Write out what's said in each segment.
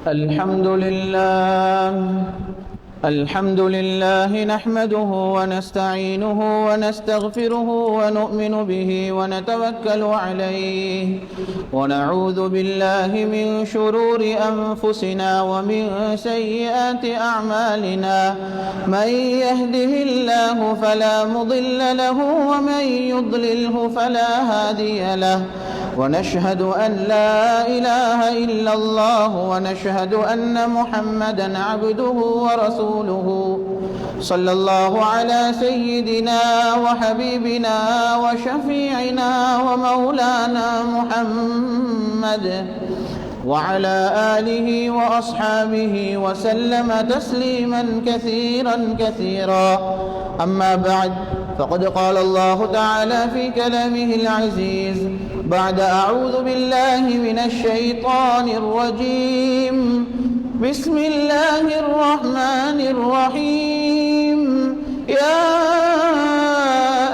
الحمد لله نحمده ونستعينه ونستغفره ونؤمن به ونتوكل عليه ونعوذ بالله من شرور أنفسنا ومن سيئات أعمالنا من يهده الله فلا مضل له ومن يضلله فلا هادي له ونشهد أن لا إله إلا الله ونشهد أن محمدا عبده ورسوله صلى الله على سيدنا وحبيبنا وشفيعنا ومولانا محمد وعلى آله وأصحابه وسلم تسليما كثيرا كثيرا. أما بعد فقد قال الله تعالى في كلامه العزيز بعد أعوذ بالله من الشيطان الرجيم بسم الله الرحمن الرحيم يا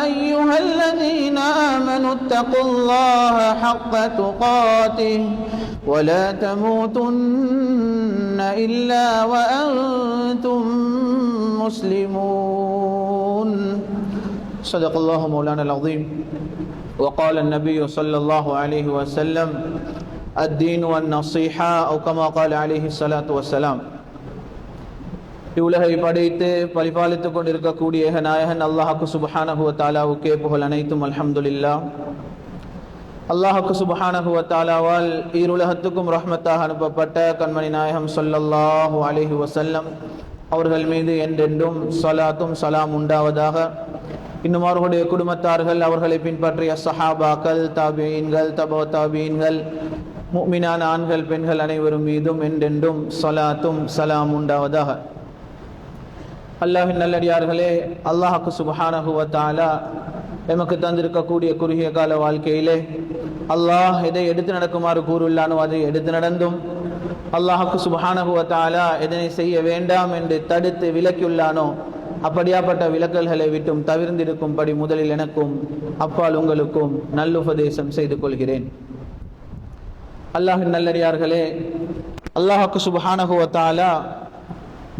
أيها الذين آمنوا اتقوا الله حق تقاته ولا تموتن إلا وأنتم مسلمون. صدق الله مولانا العظيم. وقال النبي صلى الله عليه وسلم الدين والنصيحة أو كما قال عليه الصلاة والسلام. இவ்வுலகை படைத்து பரிபாலித்துக் கொண்டிருக்கக்கூடிய நாயகன் அல்லாஹ்வுக்கு சுப்ஹானஹு வ தஆலாவுக்கே புகழ் அனைத்தும் அல்ஹம்துலில்லாஹ். அல்லாஹ்வுக்கு சுப்ஹானஹு வ தஆலாவால் ஈருலகத்துக்கும் ரஹ்மத்தாக அனுப்பப்பட்ட கண்மணி நாயகம் ஸல்லல்லாஹு அலைஹி வஸல்லம் அவர்கள் மீது என்றென்றும் ஸலாத்தும் சலாம் உண்டாவதாக. இன்னும் அவர்களுடைய குடும்பத்தார்கள், அவர்களை பின்பற்றிய சஹாபாக்கள், தாபிஈன்கள், தபோ தாபிஈன்கள், முஃமினான ஆண்கள் பெண்கள் அனைவரும் மீதும் என்றென்றும் ஸலாத்தும் சலாம் உண்டாவதாக. அல்லாஹ்வின் நல்லடியார்களே, அல்லாஹ்வுக்கு சுப்ஹானஹு வ தஆலா எமக்கு தந்திருக்கக்கூடிய குறுகிய கால வாழ்க்கையிலே அல்லாஹ் எதை எடுத்து நடக்குமாறு கூறுள்ளானோ அதை எடுத்து நடந்தும், அல்லாஹ்வுக்கு சுப்ஹானஹு வ தஆலா எதனை செய்ய வேண்டாம் என்று தடுத்து விலக்கியுள்ளானோ அப்படியாப்பட்ட விலக்கல்களை விட்டும் தவிர்ந்திருக்கும்படி முதலில் எனக்கும் அப்பால் உங்களுக்கும் நல்லுபதேசம் செய்து கொள்கிறேன். அல்லாஹ்வின் நல்லடியார்களே, அல்லாஹ்வுக்கு சுப்ஹானஹு வ தஆலா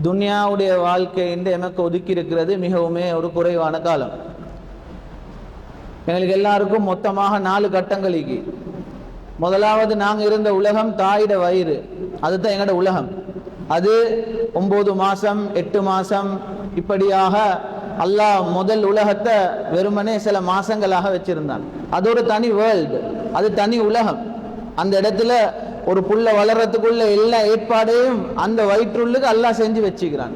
துன்யாவுடைய வாழ்க்கை என்று எமக்கு ஒதுக்கி இருக்கிறது மிகவுமே ஒரு குறைவான காலம். எங்களுக்கு எல்லாருக்கும் மொத்தமாக 4 கட்டங்களுக்கு. முதலாவது நாங்கள் இருந்த உலகம் தாயிட வயிறு, அதுதான் எங்களோட உலகம். அது 9 மாசம் 8 மாசம் இப்படியாக அல்லாஹ் முதல் உலகத்தை வெறுமனே சில மாசங்களாக வச்சிருந்தான். அது ஒரு தனி வேர்ல்டு, அது தனி உலகம். அந்த இடத்துல ஒரு புள்ள வளர்றதுக்குள்ள எல்லா ஏற்பாடையும் அந்த வயிற்றுள்ளுக்கு அல்லாஹ் செஞ்சு வச்சுக்கிறான்.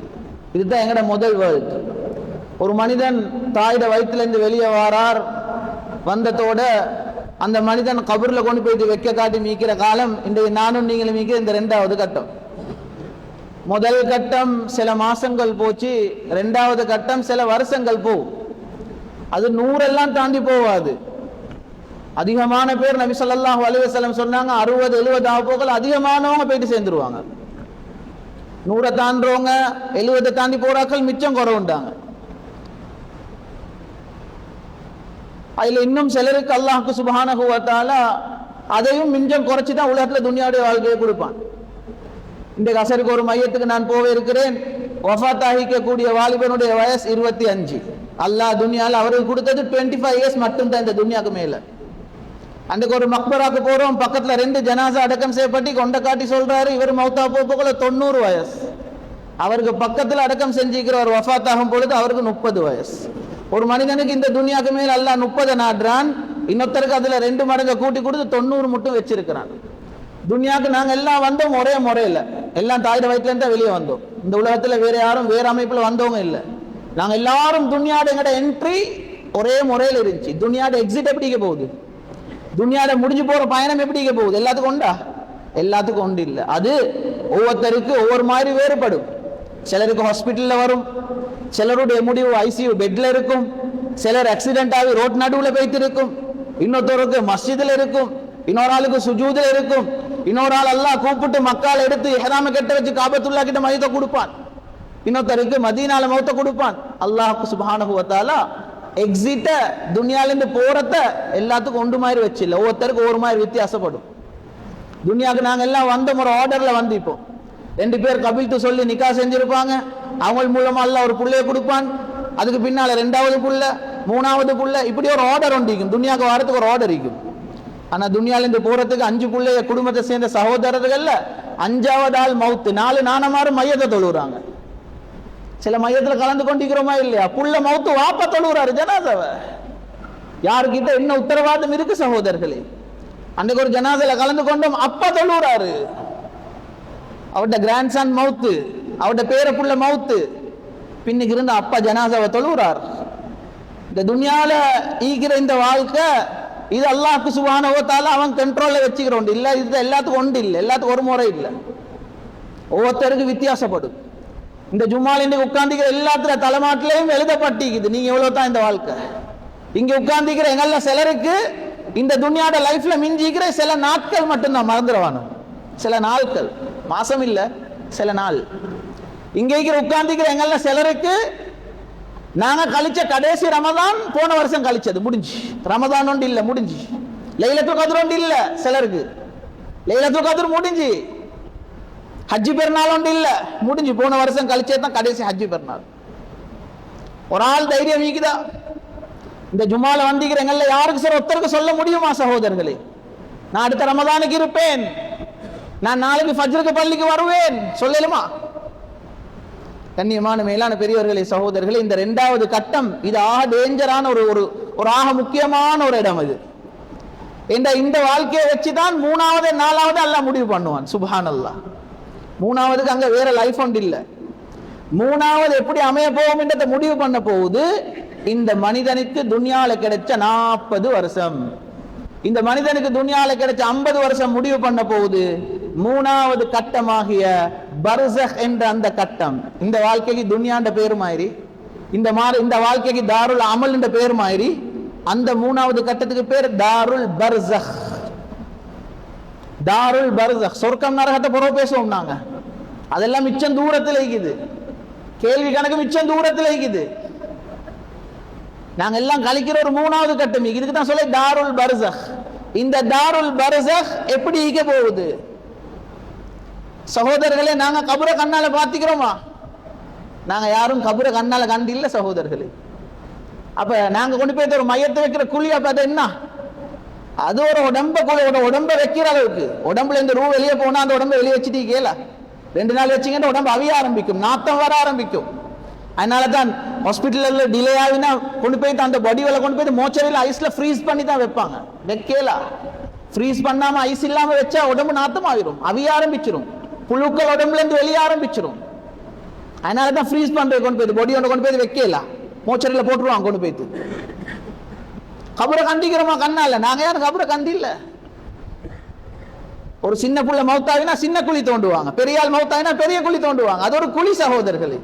இதுதான் எங்கட முதல் வேர்ல்டு. ஒரு மனிதன் தாயிட வயிற்றுலேருந்து வெளியே வாரார், வந்ததோட அந்த மனிதன் கபூர்ல கொண்டு போயிட்டு வைக்க காட்டி மீக்கிற காலம் இன்றைக்கு நானும் நீங்களும் மீக்கிற இந்த 2வது கட்டம். முதல் கட்டம் சில மாசங்கள் போச்சு, 2வது கட்டம் சில வருஷங்கள் போகும். அது 100 எல்லாம் தாண்டி போவாது. அதிகமான பேர் நபி ஸல்லல்லாஹு அலைஹி வஸல்லம் சொன்னாங்க 60-70 ஆபோக்கள் அதிகமானவங்க போயிட்டு சேர்ந்துருவாங்க. 100 தாண்டவங்க 70 தாண்டி போறாக்கள் மிச்சம் குறவுண்டாங்க. அதுல இன்னும் சிலருக்கு அல்லாஹ்வுக்கு சுப்ஹானஹு வ தஆலா அதையும் மிஞ்சம் குறைச்சி தான் உலகத்துல துன்யாவுடைய வாழ்க்கையை கொடுப்பான். இன்றைக்கு அசருக்கு ஒரு மையத்துக்கு நான் போக இருக்கிறேன். வஃபாத் ஆகிக்கக்கூடிய வாலிபனுடைய வயசு 25. அல்லாஹ் துன்யால அவருக்கு கொடுத்தது 25 இயர்ஸ் மட்டும்தான் இந்த துன்யாவுக்கு மேல. அன்றைக்கு ஒரு மக்பராக்கு போறோம், பக்கத்துல 2 ஜனாசா அடக்கம் செய்யப்பட்டு கொண்ட காட்டி சொல்றாரு இவர் மௌத்தா போக்குள்ள 90 வயசு. அவருக்கு பக்கத்துல அடக்கம் செஞ்சுக்கிற ஒரு வஃபாத் ஆகும் பொழுது அவருக்கு 30 வயசு. ஒரு மனிதனுக்கு இந்த துன்யாவுக்கு மேல் அல்லாஹ் 30 நாடுறான், இன்னொருத்தருக்கு அதுல 2 மடங்கு கூட்டி கொடுத்து 90 மட்டும் வச்சிருக்கிறான். துன்யாவுக்கு நாங்க எல்லாம் வந்தோம் ஒரே முறையில, எல்லாம் தாயிட வயிற்றுல இருந்தா வெளியே வந்தோம். இந்த உலகத்துல வேற யாரும் வேற அமைப்புல வந்தவங்க இல்லை. நாங்க எல்லாரும் துன்யாட எங்கட என்ட்ரி ஒரே முறையில் இருந்துச்சு. துன்யாட எக்ஸிட் எப்படிக்க போகுது, துன்யாட முடிஞ்சு போற பயணம் எப்படிக்க போகுது, எல்லாத்துக்கும் உண்டா? எல்லாத்துக்கும் உண்டு இல்லை. அது ஒவ்வொருத்தருக்கு ஒவ்வொரு மாதிரி வேறுபடும். சிலருக்கு ஹாஸ்பிட்டல்ல வரும், சிலருடைய முடிவு ஐசியூ பெட்ல இருக்கும், சிலர் ஆக்சிடென்ட் ஆகி ரோட் நடுவில் போயிட்டு இருக்கும், இன்னொருத்தருக்கு மஸ்ஜிதில் இருக்கும், இன்னொரு ஆளுக்கு சுஜூதில் இருக்கும், இன்னொரு ஆள் அல்லாஹ் கூப்பிட்டு மக்கால் எடுத்து இஹ்ராம கட்ட வச்சு காபத்துல்லா கிட்ட மையத்தை கொடுப்பான், இன்னொருத்தருக்கு மதீனால மௌத்த கொடுப்பான். அல்லாஹ் சுப்ஹானஹு வ தஆலா எக்ஸிட்ட துன்யாலேருந்து போறத எல்லாத்துக்கும் ஒன்று மாதிரி வச்சு இல்லை, ஒவ்வொருத்தருக்கு ஒவ்வொரு மாதிரி வித்தியாசப்படும். துன்யாவுக்கு நாங்கள் எல்லாம் வந்த ஒரு ஆர்டர்ல வந்து இப்போ 2 பேர் கபில்த்து சொல்லி நிக்கா செஞ்சிருப்பாங்க. அவங்க மூலமா அல்லாஹ் ஒரு புள்ளைய கொடுப்பான். அதுக்கு பின்னால 2வது புள்ள, 3வது புள்ள, இப்படி ஒரு ஆர்டர் ஒன்றிக்கும். துனியாவுக்கு வரத்துக்கு ஒரு ஆர்டர் இருக்கும். ஆனா துனியால இருந்து போறதுக்கு 5 புள்ளைய குடும்பத்தை சேர்ந்த சகோதரர்கள்ல 5வது ஆள் மவுத்து. 4 நானமாரும் மையத்தை தொழுறாங்க. சில மையத்துல கலந்து கொண்டிருக்கிறோமா இல்லையா? புள்ள மவுத்து வாப்பா தொழுறாரு ஜனாசாவ. யாருக்கிட்ட என்ன உத்தரவாதம் இருக்கு சகோதரர்களே? அன்றைக்கு ஒரு ஜனாசால கலந்து கொண்டோம், அப்பா தொழுறாரு. அவட கிராண்ட் சன் மவுத்து, அவட பேர புள்ள மவுத்து. பின்னுக்கு இருந்த அப்பா ஜனாசாவை தொழுறார். இந்த துனியால ஈகிற இந்த வாழ்க்கை இது அல்லாஹ்க்கு சுப்ஹானஹு வ தஆலா அவன் கண்ட்ரோல்ல வச்சுக்கிறோம். இல்ல இது எல்லாத்துக்கும் ஒன்று இல்லை, எல்லாத்துக்கும் ஒரு முறை இல்லை, ஒவ்வொருத்தருக்கு வித்தியாசப்படும். இந்த ஜும்மால இன்னைக்கு உட்கார்ந்துக்கிற எல்லாத்துல தலைமாட்டிலையும் எழுதப்பட்டிக்குது நீங்க எவ்வளவு தான் இந்த வாழ்க்கை. இங்க உட்கார்ந்துக்கிற எங்கள சிலருக்கு இந்த துனியாட லைஃப்ல மிஞ்சிக்கிற சில நாட்கள் மட்டும்தான் மறந்துடுவானு. சில நாட்கள், மாசம் இல்ல, சில நாள். இங்க உட்கார்ந்துக்கிற எங்கள சிலருக்கு நாங்க கழிச்ச கடைசி ரமதான் போன வருஷம் கழிச்சது முடிஞ்சு. ரமதான் ஒன்று இல்ல, முடிஞ்சு. லைலத்துல் கத்ர் ஒன்று இல்ல சிலருக்கு, லைலத்துல் கத்ர் முடிஞ்சு. ஹஜ்ஜி பெருநாள் ஒன்று இல்ல, முடிஞ்சு. போன வருஷம் கழிச்சே தான் கடைசி ஹஜ்ஜி பெருநாள். ஒரு ஆள் தைரியம் நீக்குதா? இந்த ஜும்மால வந்திக்கிற எங்கள்ல யாருக்கு சார் ஒருத்தருக்கு சொல்ல முடியுமா சகோதரர்களே? நான் அடுத்த ரமதானுக்கு இருப்பேன், நான் நாளைக்கு ஃபஜ்ருக்கு பள்ளிக்கு வருவேன் சொல்லலுமா? கண்ணியமான மேலான பெரியவர்களே, சகோதரர்களே, இந்த 2வது கட்டம் இது ஆக டேஞ்சரான ஒரு ஆக முக்கியமான ஒரு இடம். இது இந்த வாழ்க்கையை வச்சுதான் 3வது 4வது அல்லாஹ் முடிவு பண்ணுவான். சுப்ஹானல்லாஹ். 3வதுக்கு அங்க வேற லைஃப் ஒன்று இல்லை. 3வது எப்படி அமைய போவோம் என்றதை முடிவு பண்ண போகுது இந்த மனிதனுக்கு துனியால கிடைச்ச 40 வருஷம். இந்த மனிதனுக்கு துனியால கிடைச்ச 50 வருஷம் முடிவு பண்ண போகுது 3வது கட்டமாகிய பர்ஸஹ் என்ற அந்த கட்டம். இந்த வாழ்க்கைக்கு துனியாண்ட பேரு மாதிரி, இந்த வாழ்க்கைக்கு தாருல் அமல் என்ற பேரு மாதிரி, அந்த 3வது கட்டத்துக்கு பேர் தாருல் பர்ஸஹ். தாருல் பர்ஸஹ். சொர்க்கம் நரகத்தை புறம் பேசுவோம் நாங்க, அதெல்லாம் மிச்சம் தூரத்தில் இருக்குது. கேள்வி கணக்கு மிச்சம் தூரத்தில் இருக்குது. நாங்க எல்லாம் கழிக்கிற ஒரு 3வது கட்டம் இதுக்கு தான் சொல்ல தாருல் பர்ஸஹ். இந்த தாருல் பர்ஸஹ் எப்படி ஈக்க போகுது சகோதரர்களே? நாங்க கபரை கண்ணால பாத்திக்கிறோமா? நாங்க யாரும் கபரை கண்ணால கண்டு இல்ல சகோதரர்களே. அப்ப நாங்க கொண்டு போய் ஒரு மையத்தை வைக்கிற குழி, அப்ப அது என்ன? அது ஒரு உடம்ப வைக்கிற அளவுக்கு. உடம்புல இந்த ரூ வெளியே போனா அந்த உடம்பை வெளியே வச்சுட்டு கேள 2 நாள் வச்சீங்கன்னா உடம்பு அவிய ஆரம்பிக்கும், நாத்தம் வர ஆரம்பிக்கும். அதனால தான் ஹாஸ்பிட்டல்ல டிலே ஆகினா கொண்டு போயிட்டு அந்த பாடிகளை கொண்டு போய் மோச்சரியில் ஐஸ்ல ஃப்ரீஸ் பண்ணி தான் வைப்பாங்க. வைக்கல, ஃப்ரீஸ் பண்ணாம ஐஸ் இல்லாம வச்சா உடம்பு நாத்தம் ஆகிரும், அவிய ஆரம்பிச்சிரும், புழுக்கள் உடம்புல இருந்து வெளியே ஆரம்பிச்சிரும். அதனால தான் ஃப்ரீஸ் பண்றது கொண்டு போய் பாடி கொண்டு போய் வைக்கல, மோச்சரியில் போட்டுருவாங்க கொண்டு போயிட்டு. கபரை கண்டிக்கிறோமா கண்ணால? நாங்க யாரும் கபரை கண்டில்ல. ஒரு சின்ன புள்ள மௌத்தாவினா சின்ன குழி தோண்டுவாங்க, பெரிய ஆள் மௌத்தாவினா பெரிய குழி தோண்டுவாங்க. அது ஒரு குழி சகோதரர்களே.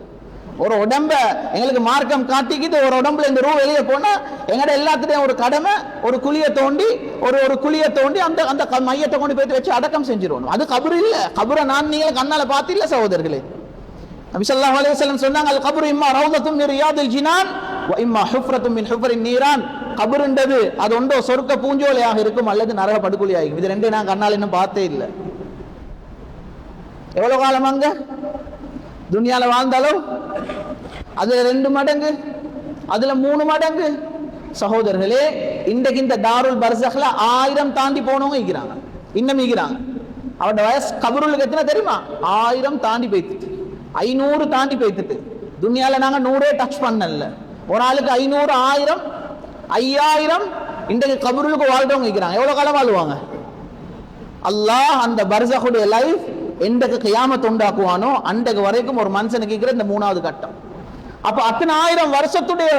ஒரு உடம்ப எங்களுக்கு மார்க்கம் காட்டிக்கிட்டு ஒரு உடம்புல இந்த ரூ வெளியே போனா எங்கட எல்லாத்துலயும் ஒரு கடமை, ஒரு குழியை தோண்டி ஒரு குழியை தோண்டி அந்த அந்த மையத்தை கொண்டு போய் வச்சு அடக்கம் செஞ்சிடணும். அது கபரு இல்ல. கபரை நான் நீங்க கண்ணால பார்த்து இல்ல சகோதரர்களே. நபி ஸல்லல்லாஹு அலைஹி வஸல்லம் சொன்னாங்க, அல் கப்ரு இம்மா ரௌதத்தும் மின் ரியாதில் ஜினான் வ இம்மா ஹுஃப்ரத்தும் மின் ஹுஃபரின் நீரான். கபருன்றது அது ஒன்றோ சொர்க்க பூஞ்சோலையாக இருக்கும் அல்லது நரக படுகொலியாக இருக்கும். இது ரெண்டே நான் கண்ணால் இன்னும் பார்த்தே இல்லை. எவ்வளவு காலம் அங்க துனியால வாழ்ந்தாலும் அதுல 2 மடங்கு, அதுல 3 மடங்கு. சகோதரர்களே, இன்றைக்கு இந்த தாருல் பர்ஸஹ்ல 1000 தாண்டி போனவங்க இருக்கிறாங்க, இன்னும் இருக்கிறாங்க. அவட வயசு கபருளுக்கு எத்தனை தெரியுமா? 1000 தாண்டி போய்த்துட்டு, 500 தாண்டி போய்த்துட்டு. துனியால நாங்க 100 டச் பண்ணல. ஒரு ஆளுக்கு 500, 1000, 5000 இன்றைக்கு கபருளுக்கு வாழ்றவங்க இருக்கிறாங்க. எவ்வளவு காலம் வாழ்வாங்க? அல்லாஹ் அந்த பர்ஸஹுடைய லைஃப் எந்தக்கு கியாமத் உண்டாக்குவானோ அன்றைக்கு வரைக்கும் ஒரு மனுஷனுக்கு இருக்கிற இந்த 3வது கட்டம். அப்ப அத்தனை 1000 வருஷத்துடைய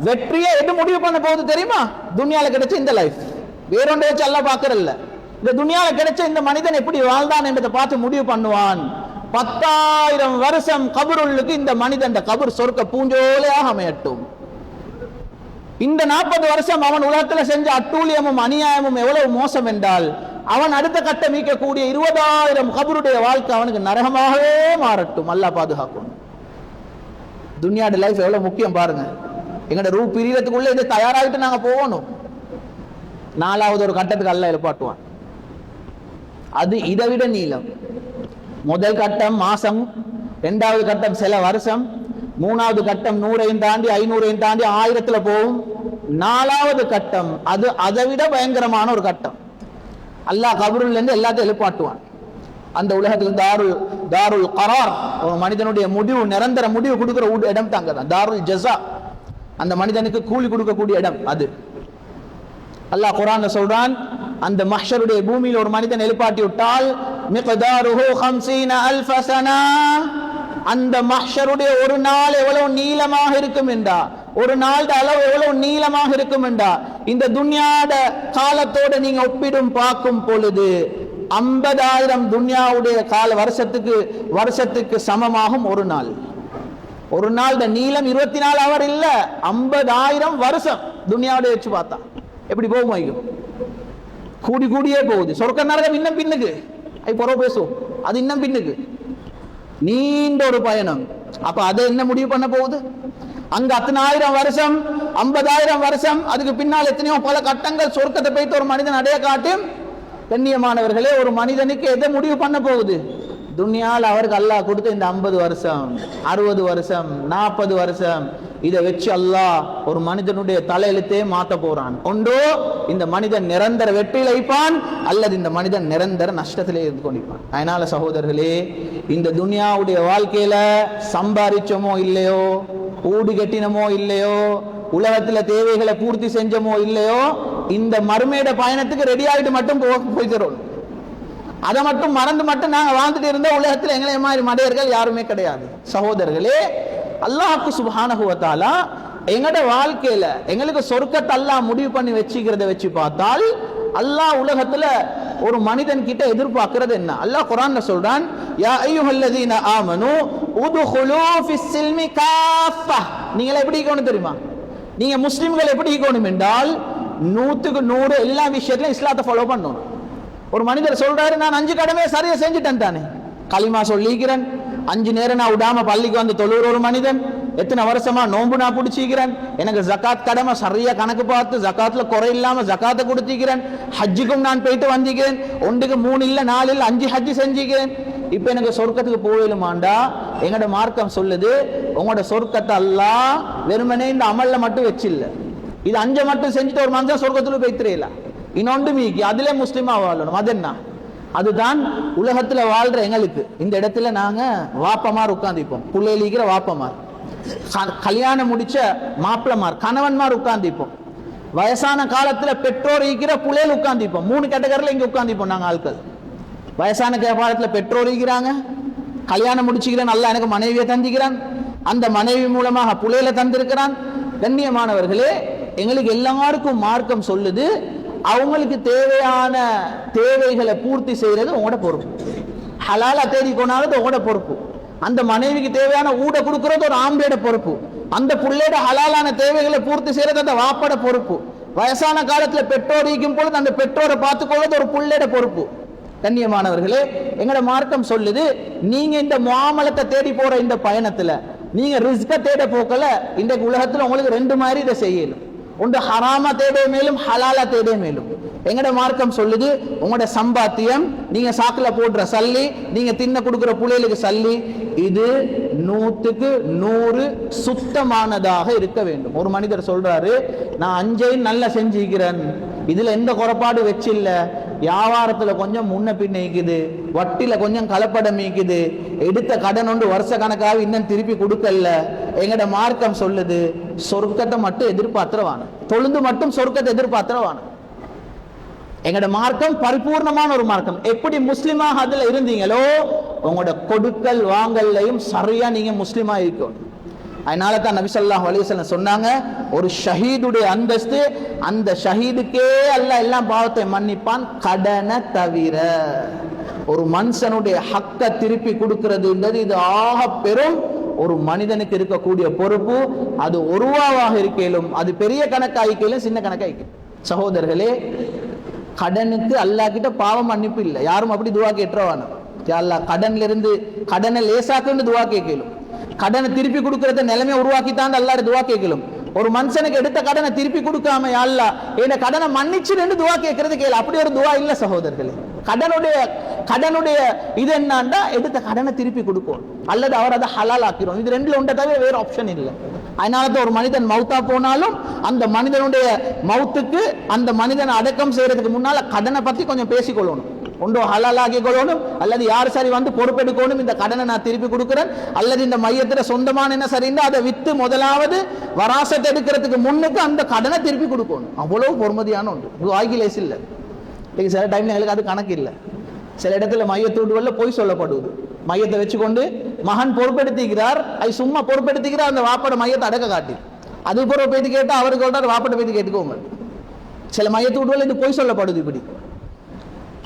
வெற்றியை எது முடிவு பண்ண போகுது தெரியுமா? துனியால கிடைச்ச இந்த லைஃப். வேறொன்றை வச்சு அல்லாஹ் பார்க்கறல்ல. இந்த துனியால கிடைச்ச இந்த மனிதன் எப்படி வாழ்ந்தான் என்றதை பார்த்து முடிவு பண்ணுவான். 10,000 வருஷம் கபருள்ளுக்கு இந்த மனிதன் கபர் சொர்க்க பூஞ்சோலையாக அமையட்டும். இந்த 40 வருஷம் அவன் உலகத்துல செஞ்ச அட்டூழியமும் அநியாயமும் எவ்வளவு மோசம் என்றால் அவன் அடுத்த கட்டம் மீட்கக்கூடிய 20,000 கபருடைய வாழ்க்கை அவனுக்கு நரகமாகவே மாறட்டும். அல்லாஹ் பாதுகாக்கும். துனியாட லைஃப் எவ்வளவு முக்கியம் பாருங்க. எங்கட ரூ பிரியறதுக்குள்ள இது தயாராகிட்டு நாங்க போகணும். 4வது ஒரு கட்டத்துக்கு அல்லாஹ் எழுப்பாட்டுவான். அது இதை விட நீளம். முதல் கட்டம் மாசம், இரண்டாவது கட்டம் சில வருஷம், மூணாவது கட்டம் 100ஐயும் தாண்டி 500ஐயும் தாண்டி 1000த்துல போகும். நாலாவது கட்டம் அது அதை விட பயங்கரமான ஒரு கட்டம். அல்லாஹ் கபருல இருந்து எல்லாத்தையும் எழுப்பாட்டுவான். அந்த உலகத்தில் தாருல் கரார், ஒரு மனிதனுடைய முடிவு, நிரந்தர முடிவு கொடுக்கிற இடம் தாங்க தான் தாருல் ஜஸா. அந்த மனிதனுக்கு கூலி கொடுக்கக்கூடிய இடம் அது. அல்லாஹ் குர்ஆன்ல சொல்றான், அந்த மஹ்ஷருடைய பூமியில் ஒரு மனிதன் எழுப்பாட்டி விட்டால் மிக்தாருஹு 50000 சனா, அந்த மஹ்ஷருடைய ஒரு நாள் எவ்வளவு நீளமாக இருக்கும் என்றா, ஒரு நாள் அளவு எவ்வளவு நீளமாக இருக்கும் என்றா, இந்த துன்யாட காலத்தோட நீங்க ஒப்பிடும் பார்க்கும் பொழுது 50000 துன்யாவுடைய கால வருஷத்துக்கு சமமாகும் ஒரு நாள். ஒரு நாள் நீளம் 24 ஹவர் இல்ல, 50000 வருஷம் துன்யாவுடைய வச்சு பார்த்தா எப்படி போகும்? ஐயோ, கூடி கூடியே போகுது. சொர்க்க நரகம் இன்னும் பின்னுக்கு, பொறவு பேசுவோம், அது இன்னும் பின்னுக்கு நீண்ட ஒரு பயணம். அப்ப அதை என்ன முடிவு பண்ண போகுது? அங்க 10,000 வருஷம், 50,000 வருஷம், அதுக்கு பின்னால் எத்தனையோ பல கட்டங்கள். சொர்க்கத்தை போய்த்து ஒரு மனிதன் அடைய காட்டும். கண்ணியமானவர்களே, ஒரு மனிதனுக்கு எதை முடிவு பண்ண போகுது? துன்யால் அவருக்கு அல்லாஹ் கொடுத்த இந்த 50 வருஷம், 60 வருஷம், 40 வருஷம், இதை வச்சு அல்லாஹ் ஒரு மனிதனுடைய தலையெழுத்தே மாத்த போறான். ஒன்றோ இந்த மனிதன் நிரந்தர வெற்றியில் வைப்பான், அல்லது இந்த மனிதன் நிரந்தர நஷ்டத்திலே இருந்து கொண்டிருப்பான். அதனால சகோதரர்களே, இந்த துன்யாவுடைய வாழ்க்கையில சம்பாதிச்சோமோ இல்லையோ, ஊடு கட்டினமோ இல்லையோ, உலகத்துல தேவைகளை பூர்த்தி செஞ்சமோ இல்லையோ, இந்த மறுமையிட பயணத்துக்கு ரெடி ஆகிட்டு மட்டும் போய் தரும். அதை மட்டும் மறந்து மட்டும் நாங்க வாழ்ந்துட்டு இருந்த உலகத்தில் எங்களை மாதிரி மடையர்கள் யாருமே கிடையாது. சகோதரர்களே, அல்லாஹ்வுக்கு சுப்ஹானஹு வ தஆலா எங்கட வாழ்க்கையில எங்களுக்கு சொர்க்கத்தை அல்லாஹ் முடிவு பண்ணி வச்சுக்கிறத வச்சு பார்த்தால், அல்லாஹ் உலகத்துல ஒரு மனிதன் கிட்ட எதிர்பார்க்கிறது என்ன? அல்லாஹ் குர்ஆன்ல சொல்றான், யா அய்யுஹல்லதீன ஆமனூ உதுகுலூ ஃபிஸ்ஸில்மி காஃபா. நீங்க எப்படி இருக்கணும் தெரியுமா? நீங்க முஸ்லிம்கள் எப்படி இருக்கணும் என்றால் 100க்கு 100 எல்லா விஷயத்திலும் இஸ்லாத்தை ஃபாலோ பண்ணணும். ஒரு மனிதர் சொல்றாரு, நான் 5 கடமையை சரியா செஞ்சுட்டேன் தானே, களிமா சொல்லிக்கிறேன், 5 நேரம் நான் விடாம பள்ளிக்கு வந்து தொழுகிற ஒரு மனிதன், எத்தனை வருஷமா நோன்பு நான் பிடிச்சிக்கிறேன், எனக்கு ஜக்காத் கடமை சரியா கணக்கு பார்த்து ஜக்காத்துல குறை இல்லாம ஜக்காத்தை கொடுத்திக்கிறேன், ஹஜ்ஜுக்கும் நான் போயிட்டு வந்திக்கிறேன், 1க்கு 3 இல்ல 4 இல்ல 5 ஹஜ்ஜு செஞ்சுக்கிறேன், இப்ப எனக்கு சொர்க்கத்துக்கு போயிலுமாண்டா? எங்கட மார்க்கம் சொல்லுது, உங்களோட சொர்க்கத்தை அல்லாஹ் வெறுமனே இந்த அமல்ல மட்டும் வச்சில்ல, இது 5 மட்டும் செஞ்சுட்டு ஒரு மனுஷன் சொர்க்கத்துல போய்த்திரையில. இன்னொன்று மீக்கி அதிலே முஸ்லிமா வாழணும். அது என்ன? அதுதான் உலகத்துல வாழ்ற எங்களுக்கு இந்த இடத்துல நாங்க வாப்பமார் உட்கார்ந்திப்போம், புள்ளையிலிக்கிற வாப்பமார், கல்யாணம் முடிச்ச மாப்பிளமார், கணவன்மார் உட்கார்ந்திப்போம், வயசான காலத்துல பெற்றோர் ஈக்கிற புள்ளையில் உட்கார்ந்திப்போம். 3 கேட்டகரியில இங்க உட்கார்ந்திப்போம் நாங்க ஆட்கள். வயசான காலத்துல பெற்றோர் ஈக்கிறாங்க, கல்யாணம் முடிச்சுக்கிறேன், நல்லா எனக்கு மனைவியை தந்திக்கிறான், அந்த மனைவி மூலமாக புள்ளையில தந்திருக்கிறான். கண்ணியமானவர்களே, எங்களுக்கு எல்லாருக்கும் மார்க்கம் சொல்லுது, அவங்களுக்கு தேவையான தேவைகளை பூர்த்தி செய்யறது உங்களோட பொறுப்பு. ஹலாலா தேடி கொண்டாலும் உங்களோட பொறுப்பு. அந்த மனைவிக்கு தேவையான ஊட கொடுக்கறது ஒரு ஆம்பளையோட பொறுப்பு. அந்த புள்ளையோட ஹலாலான தேவைகளை பூர்த்தி செய்யறது அந்த வாப்போட பொறுப்பு. வயசான காலத்துல பெற்றோர் இருக்கும் பொழுது அந்த பெற்றோரை பார்த்துக்கொள்வது ஒரு புள்ளையோட பொறுப்பு. கண்ணியமானவர்களே, எங்களோட மார்க்கம் சொல்லுது, நீங்க இந்த முஆமலத்தை தேடி போற இந்த பயணத்துல நீங்க ரிஸ்க தேட போக்கல. இன்றைக்கு உலகத்துல உங்களுக்கு 2 மாதிரி இதை செய்யணும். ஒன்று ஹராமா தேட மேலும், ஹலாலா தேட மேலும். எங்கட மார்க்கம் சொல்லுது, உங்களோட சம்பாத்தியம், நீங்க சாக்குல போடுற சல்லி, நீங்க தின்ன கொடுக்குற புள்ளைகளுக்கு சல்லி, இது 100க்கு 100 சுத்தமானதாக இருக்க வேண்டும். ஒரு மனிதர் சொல்றாரு, நான் 5 நல்லா செஞ்சுக்கிறேன், இதுல எந்த குறைபாடு வச்சில்ல, வியாபாரத்துல கொஞ்சம் முன்ன பின்ன இருக்குது, வட்டில கொஞ்சம் கலப்படம் இருக்குது, எடுத்த கடன் ஒன்று வருஷ கணக்காக இன்னும் திருப்பி கொடுக்கல. எங்கட மார்க்கம் சொல்லுது, சொர்க்கத்தை மட்டும் எதிர்பார்த்துறவான, தொழுந்து மட்டும் சொர்க்கத்தை எதிர்பார்த்துறவான. எங்கட மார்க்கம் பரிபூர்ணமான ஒரு மார்க்கம். எப்படி முஸ்லிமாக அதுல இருந்தீங்களோ, உங்களோட கொடுக்கல் வாங்கல்லையும் சரியா நீங்க முஸ்லிமா இருக்கணும். அதனால தான் நபி ஸல்லல்லாஹு அலைஹி வஸல்லம் சொன்னாங்க, ஒரு ஷஹீதுடைய அந்தஸ்து, அந்த ஷஹீதுக்கே அல்லாஹ் எல்லாம் பாவத்தை மன்னிப்பான், கடனை தவிர. ஒரு மனுஷனுடைய ஹக்க திருப்பி கொடுக்கிறதுன்றது இது ஆக பெரும் ஒரு மனிதனுக்கு இருக்கக்கூடிய பொறுப்பு. அது 1 ரூபாவாக இருக்கலும், அது பெரிய கணக்காய்க்கலும், சின்ன கணக்காய்க்கும். சகோதரர்களே, கடனுக்கு அல்லாஹ் கிட்ட பாவம் மன்னிப்பு இல்லை. யாரும் அப்படி துவா கேட்டுறவான, அல்லாஹ் கடன்ல இருந்து கடனை லேசாக்குன்னு துவா கேட்கலும், கடனை திருப்பி கொடுக்கறத நிலைமையை உருவாக்கித்தான் அல்லாஹ் துவா கேட்கலும். ஒரு மனுஷனுக்கு எடுத்த கடனை திருப்பி கொடுக்காம, யா அல்லாஹ் என்ன கடனை மன்னிச்சு துவா கேட்கறது கேளு. அப்படி ஒரு துவா இல்ல சகோதரர்களே. கடனுடைய இது என்னன்னா எடுத்த கடனை திருப்பி கொடுக்கும் அல்லது அவர் அதை ஹலால் ஆக்கிறோம். இது ரெண்டுல ஒன்றை தவிர வேற ஆப்ஷன் இல்லை. அதனால ஒரு மனிதன் மௌத்தா போனாலும் அந்த மனிதனுடைய மௌத்துக்கு அந்த மனிதனை அடக்கம் செய்யறதுக்கு முன்னால கடனை பத்தி கொஞ்சம் பேசிக்கொள்ளணும். ஒன்றோ ஹலால் ஆக்கி கொள்ளணும் அல்லது யார் சரி வந்து பொறுப்பெடுக்கணும், இந்த கடனை நான் திருப்பி கொடுக்குறேன், அல்லது இந்த மையத்துல சொந்தமான என்ன சரிந்தா அதை வித்து முதலாவது வராசத்தை எடுக்கிறதுக்கு முன்னுக்கு அந்த கடனை திருப்பி கொடுக்கணும். அவ்வளவு பொறுமதியான ஒன்று. இது ஆகிலேஸ் இல்லை. சில டைம்ல எங்களுக்கு அது கணக்கு இல்லை. சில இடத்துல மையத்து வீட்டுகள்ல போய் சொல்லப்படுவது. மையத்தை வச்சுக்கொண்டு மகன் பொறுப்பெடுத்திக்கிறார், அது சும்மா பொறுப்பெடுத்திக்கிறார், அந்த வாப்பட மையத்தை அடக்க காட்டி அது பொறுப்பு பேத்து கேட்டா அவருக்கு சொல்றாரு வாப்பட பேத்து கேட்டுக்கோங்க. சில மையத்து வீட்டுகள் இது போய் சொல்லப்படுது. இப்படி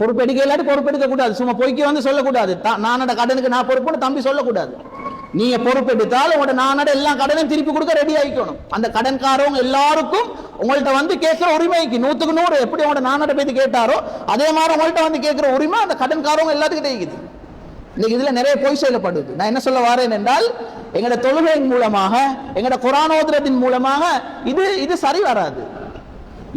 பொறுப்பெடுக்க இல்லாட்டி பொறுப்பெடுக்க கூடாது. சும்மா பொய்க்கு வந்து சொல்லக்கூடாது. நானோட கடனுக்கு நான் பொறுப்புன்னு தம்பி சொல்லக்கூடாது. நீங்க பொறுப்பெடுத்தால் உங்களோட நானோட எல்லா கடனையும் திருப்பி கொடுக்க ரெடி ஆகிக்கணும். அந்த கடன்காரவங்க எல்லாருக்கும் உங்கள்கிட்ட வந்து கேட்கிற உரிமைக்கு 100க்கு 100 எப்படி உங்களோட நானோட பேத்து கேட்டாரோ அதே மாதிரி உங்கள்கிட்ட வந்து கேட்கிற உரிமை அந்த கடன்காரவங்க எல்லாத்துக்கிட்டே இருக்குது. இன்னைக்கு இதுல நிறைய பொய் சொல்லப்படுது. நான் என்ன சொல்ல வரேன் என்றால், எங்களோட தொழுகையின் மூலமாக எங்களோட குர்ஆன் ஓதுறதின் மூலமாக இது சரி வராது.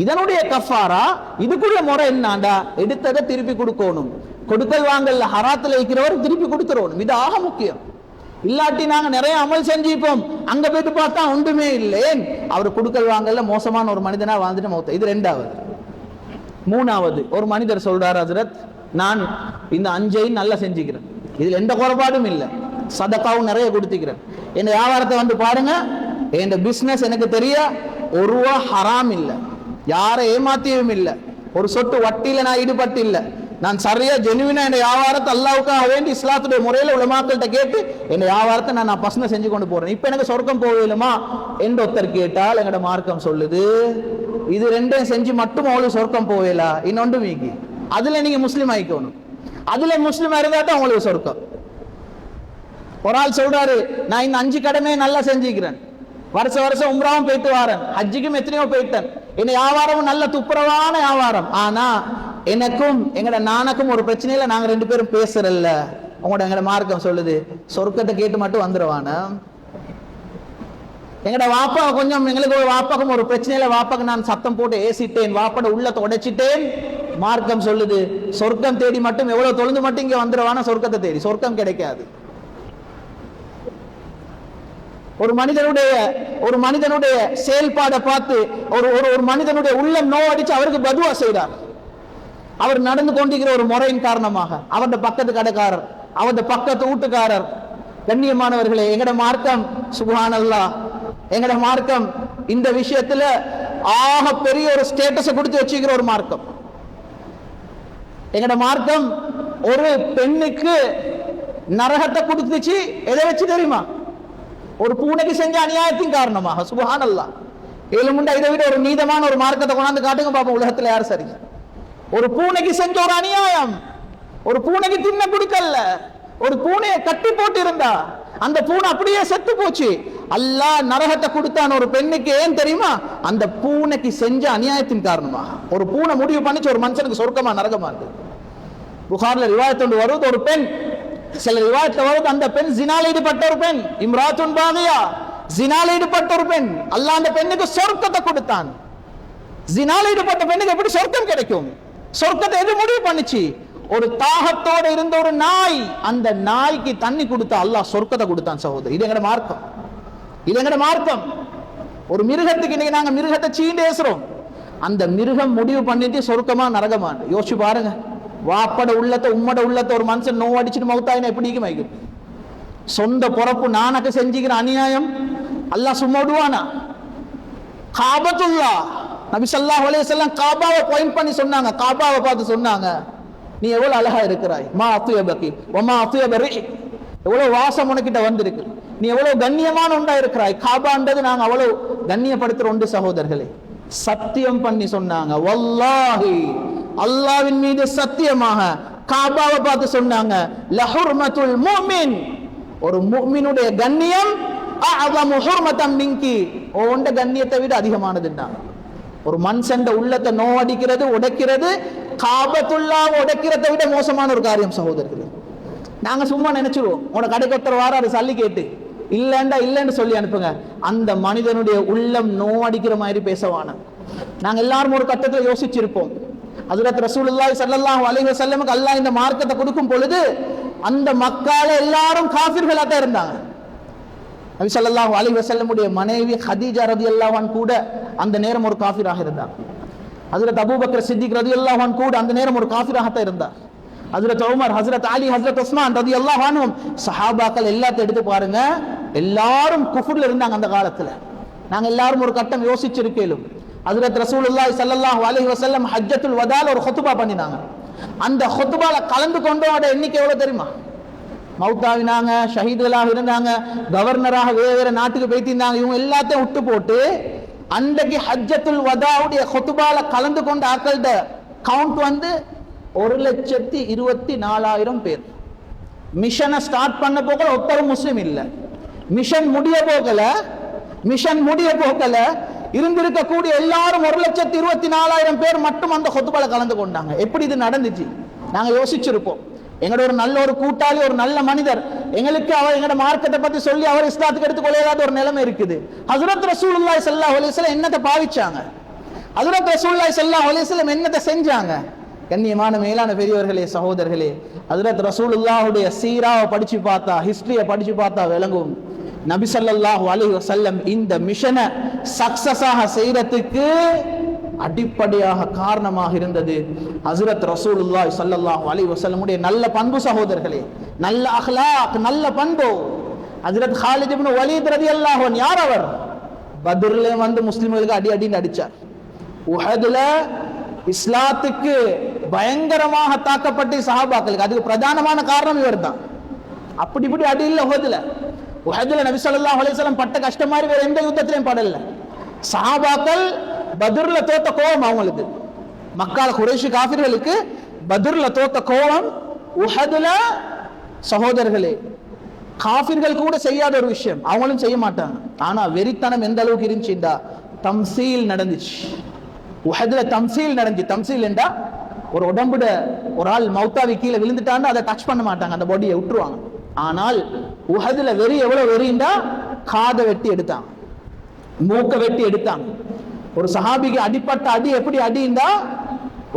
இதனுடைய கஃபாரா இதுக்குள்ள முறை என்னண்டா, எடுத்ததை திருப்பி கொடுக்கணும். கொடுக்கல் வாங்கல்ல ஹராத்துல இருக்கிறவர் திருப்பி கொடுத்துறோம். இது ஆக முக்கியம். இல்லாட்டி நாங்க நிறைய அமல் செஞ்சிப்போம், அங்க போயிட்டு பார்த்தா ஒன்றுமே இல்லை. அவர் கொடுக்கல் வாங்கல்ல மோசமான ஒரு மனிதனா வாழ்ந்துட்டு மௌத்த. இது ரெண்டாவது. மூணாவது, ஒரு மனிதர் சொல்றார், ஹஜ்ரத் நான் இந்த 5 நல்லா செஞ்சுக்கிறேன், இதுல எந்த குறைபாடும் இல்லை, சதக்காவும் நிறைய கொடுத்துக்கிறேன், என் வியாபாரத்தை வந்து பாருங்க, என் பிசினஸ் எனக்கு தெரிய ஒரு ரூபா ஹராம் இல்லை, யாரை ஏமாத்தியும் இல்லை, ஒரு சொட்டு வட்டியில நான் ஈடுபட்டு இல்லை, நான் சரியா ஜெனுவினா என் வியாபாரத்தை அல்லாவுக்காக வேண்டி இஸ்லாத்துடைய முறையில உலமாக்கள்கிட்ட கேட்டு என் வியாபாரத்தை நான் பசங்க செஞ்சு கொண்டு போறேன், இப்ப எனக்கு சொர்க்கம் போகலுமா என்று ஒருத்தர் கேட்டால் எங்கட மார்க்கம் சொல்லுது, இது ரெண்டையும் செஞ்சு மட்டும் அவளுக்கு சொர்க்கம் போகலா, இன்னொன்று மீக்கி அதுல நீங்க முஸ்லீம் ஆயிக்கணும், அதுல முஸ்லீம் இருந்தா தான் உங்களுக்கு சொர்க்கம். ஒரு ஆள் சொல்றாரு, நான் இந்த 5 கடமையை நல்லா செஞ்சுக்கிறேன், வருஷம் உம்ராவும் போயிட்டு வரேன், ஹஜ்ஜிக்கும் எத்தனையோ போயிட்டேன், என்ன வியாபாரமும் நல்ல துப்புரவான வியாபாரம், ஆனா எனக்கும் எங்கட நானுக்கும் ஒரு பிரச்சனையில நாங்க 2 பேரும் பேசுறல்ல, உங்களோட எங்கட மார்க்கம் சொல்லுது சொர்க்கத்தை கேட்டு மட்டும் வந்துருவான. எங்கட வாப்பா கொஞ்சம் எங்களுக்கு ஒரு வாப்பாக்கும் ஒரு பிரச்சனையில வாப்பாக்கு நான் சத்தம் போட்டு ஏசிட்டேன், வாப்பாட உள்ளத்தை உடைச்சிட்டேன், மார்க்கம் சொல்லுது சொர்க்கம் தேடி மட்டும் எவ்வளவு தொழுந்து மட்டும் இங்க வந்துருவான, சொர்க்கத்தை தேடி சொர்க்கம் கிடைக்காது. ஒரு மனிதனுடைய செயல்பாடை பார்த்து ஒரு மனிதனுடைய உள்ளம் நோவடிச்சு அவருக்கு பதுவா செய்தார். அவர் நடந்து கொண்டிருக்கிற ஒரு முறையின் காரணமாக அவருடைய பக்கத்து கடைக்காரர், அவருடைய பக்கத்து வீட்டுக்காரர், கண்ணியமானவர்களே, எங்கட மார்க்கம் சுப்ஹானல்லாஹ், எங்கட மார்க்கம் இந்த விஷயத்துல ஆக பெரிய ஒரு ஸ்டேட்டஸை கொடுத்து வச்சுக்கிற ஒரு மார்க்கம். எங்கட மார்க்கம் ஒரு பெண்ணுக்கு நரகத்தை கொடுத்துச்சு, எதை வச்சு தெரியுமா? ஒரு பூனைக்கு செஞ்ச அநியாயத்தின் காரணமாக. சுப்ஹானல்லாஹ், ஏழுமுண்டா இதை விட ஒரு நீதமான ஒரு மார்க்கத்தை கொண்டாந்து காட்டுங்க பாப்போம், உலகத்துல யார் சரி? ஒரு பூனைக்கு செஞ்ச ஒரு அநியாயம், ஒரு பூனைக்கு தின்ன கொடுக்கல, ஒரு பூனையை கட்டி போட்டு இருந்தா அந்த பூனை அப்படியே செத்து போச்சு, அல்லாஹ் நரகத்தை கொடுத்தான் ஒரு பெண்ணுக்கு. ஏன் தெரியுமா? அந்த பூனைக்கு செஞ்ச அநியாயத்தின் காரணமாக. ஒரு பூனை முடிவு பண்ணிச்சு ஒரு மனுஷனுக்கு சொர்க்கமா நரகமா இருக்கு. புகார்ல ரிவாயத் ஒன்று வருவது, ஒரு பெண், சில ரிவாயத்துல வருவது அந்த பெண் ஜினால ஈடுபட்ட ஒரு பெண், இம்ராத்துன் பாகியா, ஜினால ஈடுபட்ட ஒரு பெண், அல்லாஹ் அந்த பெண்ணுக்கு சொர்க்கத்தை கொடுத்தான். ஜினால ஈடுபட்ட பெண்ணுக்கு எப்படி சொர்க்கம் கிடைக்கும்? சொர்க்கத்தை எது முடிவு பண்ணுச்சு? ஒரு தாகத்தோடு இருந்த ஒரு நாய், அந்த நாய்க்கு தண்ணி கொடுத்தா அல்லாஹ் சொர்க்கத்தை கொடுத்தான். சகோதரி, இது எங்கட மார்க்கம், இது எங்கட மார்க்கம். ஒரு மிருகத்துக்கு இன்னைக்கு நாங்க மிருகத்தை சீண்டு ஏசுறோம், அந்த மிருகம் முடிவு பண்ணிட்டு சொர்க்கமா நரகமா யோசிச்சு பாருங்க. வாப்பட உள்ளத்தை உம்மட உள்ளத்தை ஒரு மனுஷன் நோவு அடிச்சுட்டு மௌத்தாயினா எப்படி வைக்கும்? சொந்த பொறப்பு நானக்கு செஞ்சுக்கிற அநியாயம் அல்லாஹ் சும்மா விடுவானா? காபத்துல்லா, நபி ஸல்லல்லாஹு அலைஹி வஸல்லம் காபாவை பாயிண்ட் பண்ணி சொன்னாங்க, காபாவை பார்த்து சொன்னாங்க, நீ எவ்வளவு அழகா இருக்கிறாய், மா அத்யபகி வமா அத்யப ரிஹ், எவ்வளவு வாசம் உனக்கிட்ட வந்திருக்கு, நீ எவ்வளவு கண்ணியமான ஒன்றா இருக்கிறாய். காபான்றது நாங்க அவ்வளவு கண்ணியப்படுத்துற ஒன்று சகோதரர்களே. சத்தியம் பண்ணி சொன்னாங்க, வல்லாஹி, அல்லாஹ்வின் மீது சத்தியமாக காபாவை பார்த்து சொன்னாங்க, லஹுர்மத்துல் முஃமின், ஒரு முஃமினுடைய கண்ணியம் அஅஸமு ஹுர்மதன் மின்கி, உன்ட கண்ணியத்தை விட அதிகமானதுன்னா. ஒரு மனுஷன் உள்ளத்தை நோவடிக்கிறது உடைக்கிறது காபத்துல்லாஹ் உடைக்கிறதை விட மோசமான ஒரு காரியம் சகோதரர்களே. நாங்க சும்மா நினைச்சிருவோம், உன கடைக்கு ஒருத்தர் வாராரு சல்லி கேட்டு, இல்லண்டா இல்லன்னு சொல்லி அனுப்புங்க, அந்த மனிதனுடைய உள்ளம் நோவடிக்கிற மாதிரி பேசவான. நாங்க எல்லாரும் ஒரு கட்டத்துல யோசிச்சிருப்போம், ஹஜ்ரத் ரசூலுல்லாஹி ஸல்லல்லாஹு அலைஹி வஸல்லமுக்கு அல்லாஹ் இந்த மார்க்கத்தை கொடுக்கும் பொழுது அந்த மக்கால எல்லாரும் காஃபிர்களா தான் இருந்தாங்க. நபி ஸல்லல்லாஹு அலைஹி வஸல்லமுடைய மனைவி ஹதீஜா ரலியல்லாஹு அன்ஹா கூட அந்த நேரம் ஒரு காஃபிராக இருந்தார். ஹஜ்ரத் அபூபக்கர் சித்திக் ரலியல்லாஹு அன்ஹு கூட அந்த நேரம் ஒரு காஃபிராக தான் இருந்தார். ஹஜ்ரத் உமர், ஹஜ்ரத் அலி, ஹஜ்ரத் உஸ்மான் ரலியல்லாஹு அன்ஹும் சஹாபாக்கள் எல்லாத்தையும் எடுத்து பாருங்க, எல்லாரும் குஃப்ர்ல இருந்தாங்க அந்த காலத்துல. நாங்க எல்லாரும் ஒரு கட்டம் யோசிச்சிருக்கேலும். ஹஜ்ரத் ரசூலுல்லாஹி ஸல்லல்லாஹு அலைஹி வஸல்லம் ஹஜ்ஜத்துல் வதால ஒரு குத்பா பண்ணினாங்க. அந்த குத்பால கலந்து கொண்டோட எண்ணிக்கை எவ்வளவு தெரியுமா? மௌத்தாவினாங்க, ஷஹீதுகளாக இருந்தாங்க, கவர்னராக வேற வேற நாட்டுக்கு போய்த்திருந்தாங்க. இவங்க எல்லாத்தையும் விட்டு போட்டு அன்றைக்கு ஹஜ்ஜத்துல் வதாவுடைய குத்பால கலந்து கொண்ட ஆட்களோட கவுண்ட் 1,24,000 பேர். மிஷனை ஸ்டார்ட் பண்ண போகல ஒருத்தரும் முஸ்லிம் இல்ல. மிஷன் முடிய போகல இருந்திருக்கக்கூடிய எல்லாரும் 1,24,000 பேர் மட்டும் அந்த குத்பால கலந்து கொண்டாங்க. எப்படி இது நடந்துச்சு? நாங்க யோசிச்சிருப்போம். எங்களோட ஒரு நல்ல ஒரு கூட்டாளி, ஒரு நல்ல மனிதர், எங்களுக்கு அவர் எங்களோட மார்க்கத்தை பத்தி சொல்லி அவர் இஸ்லாத்துக்கு எடுத்துக்கொள்ளாத ஒரு நிலைமை இருக்குது. ஹஜ்ரத் ரசூலுல்லாஹி ஸல்லல்லாஹு அலைஹி வஸல்லம் என்னத்தை பாவிச்சாங்க? ஹஜ்ரத் ரசூலுல்லாஹி ஸல்லல்லாஹு அலைஹி வஸல்லம் என்னத்தை செஞ்சாங்க? கண்ணியமான மேலான பெரியவர்களே, சகோதரர்களே, ஹஜ்ரத் ரசூலுல்லாஹுடைய சீராவை படிச்சு பார்த்தா, ஹிஸ்டரியை படிச்சு பார்த்தா விளங்கும். நபி ஸல்லல்லாஹு அலைஹி வஸல்லம் இந்த மிஷனை சக்சஸாக செய்யறதுக்கு அடிப்படையாக காரணமாக இருந்தது ஹஜ்ரத் ரசூலுல்லாஹி ஸல்லல்லாஹு அலைஹி வஸல்லமுடைய நல்ல பண்பு. சகோதரர்களே, நல்ல அக்லாக், நல்ல பண்பு. ஹஜ்ரத் காலித் இப்னு வலீத் ரலியல்லாஹு அன்ஹு யார்? அவர் பத்ர்ல முஸ்லிம்களுக்கு அடின்னு அடிச்சார். உஹதுல இஸ்லாத்துக்கு பயங்கரமாக தாக்கப்பட்ட சஹாபாக்களுக்கு அதுக்கு பிரதானமான காரணம் இவர் தான். அப்படி இப்படி அடி இல்ல. உஹதுல நபி ஸல்லல்லாஹு அலைஹி வஸல்லம் பட்ட கஷ்டம் மாதிரி வேற எந்த யுத்தத்திலையும் படல. சஹாபாக்கள் பத்ர்ல தோத்த கோபம் அவங்களுக்கு, மக்கால குறைஷி காஃபிர்களுக்கு பத்ர்ல தோத்த கோபம். உஹதுல சகோதரர்களே, காஃபிர்கள் கூட செய்யாத ஒரு விஷயம் அவங்களும் செய்ய மாட்டாங்க. ஆனா வெறித்தனம் எந்த அளவுக்கு இருந்துச்சுண்டா தம்சீல் நடந்துச்சு. உஹதுல தம்சீல் நடந்துச்சு. தம்சீல் என்றா ஒரு உடம்புட ஒரு ஆள் மௌத்தாவி கீழே விழுந்துட்டான்னு அதை டச் பண்ண மாட்டாங்க, அந்த பாடியை விட்டுருவாங்க. ஆனால் உஹதுல வெறி எவ்வளவு வெறிண்டா காதை வெட்டி எடுத்தாங்க, மூக்க வெட்டி எடுத்தாங்க. ஒரு சஹாபிக்கு அடிப்பட்ட அடி எப்படி அடிண்டா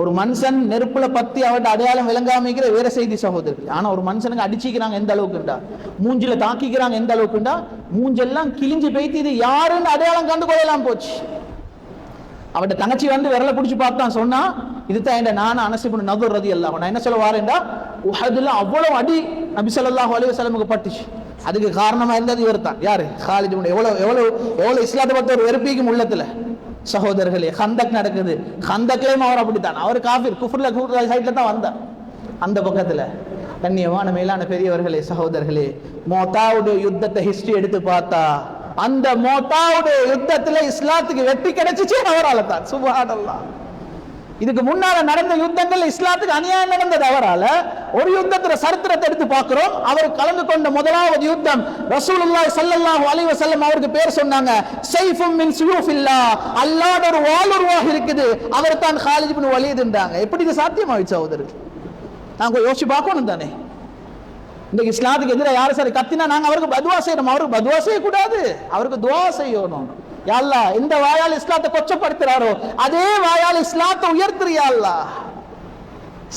ஒரு மனுஷன் நெருப்புல பத்தி அவருடைய அடையாளம் விளங்காமிக்கிற வேற செய்தி சகோதரர். ஆனா ஒரு மனுஷனுக்கு அடிச்சிக்கிறாங்க எந்த அளவுக்குண்டா, மூஞ்சில தாக்கிக்கிறாங்க எந்த அளவுக்குண்டா, மூஞ்செல்லாம் கிழிஞ்சு போய்த்து இது யாருன்னு அடையாளம் கண்டு கொள்ளலாம் போச்சு. அவருடைய தங்கச்சி விரல பிடிச்சு பார்த்தான், சொன்னா இதுதான் என் நானா அனஸ் இப்னு நதுர் ரலியல்லாஹு அன்ஹு. நான் என்ன சொல்ல வாரேன்டா, உஹதுல அவ்வளவு அடி நபி ஸல்லல்லாஹு அலைஹி வஸல்லமுக்கு பட்டுச்சு. அதுக்கு காரணமா இருந்தது இவர் தான். யாரு? காலித் இப்னு. எவ்வளவு இஸ்லாத்தை பத்தி ஒரு வெறுப்பிக்கும் உள்ளத்துல. சகோதரர்களே, கந்தக் நடக்குது, கந்தக்லயும் அவர் அப்படித்தான். அவர் காஃபிர், குஃப்ர்ல சைட்ல தான் வந்தார். அந்த பக்கத்துல கண்ணியமான மேலான பெரியவர்களே, சகோதரர்களே, மோத்தாவுடைய யுத்தத்தை ஹிஸ்டரி எடுத்து பார்த்தா அந்த மோத்தாவுடைய யுத்தத்துல இஸ்லாத்துக்கு வெற்றி கிடைச்சிச்சு அவரால் தான். சுப்ஹானல்லாஹ். இதுக்கு முன்னால நடந்த யுத்தங்கள் இஸ்லாத்துக்கு அநியாயம் நடந்தது அவரால. ஒரு யுத்தத்துல சரித்திரத்தை எடுத்து பார்க்கிறோம். அவர் கலந்து கொண்ட முதலாவது யுத்தம் ரசூலுல்லாஹி ஸல்லல்லாஹு அலைஹி வஸல்லம் அவருக்கு பேர் சொன்னாங்க ஸைஃபும் மின் ஸுயூஃபில்லாஹ், அல்லாஹ்வுடைய ஒரு வாள் உருவாகி இருக்குது, அவர் தான் காலித் இப்னு வலீத் என்றாங்க. எப்படி இது சாத்தியமாயிச்சு சகோதரர்? நாங்க யோசிச்சு பார்க்கணும் தானே. இந்த இஸ்லாத்துக்கு எதிராக யாரு சரி கத்தினா நாங்க அவருக்கு பதுவா செய்யணும். அவருக்கு பதுவா செய்யக்கூடாது, அவருக்கு துஆ செய்யணும். யா அல்லாஹ், எந்த வாயால் இஸ்லாத்தை கொச்சப்படுத்துறாரோ அதே வாயால் இஸ்லாத்தை உயர்த்துறியா அல்லாஹ்.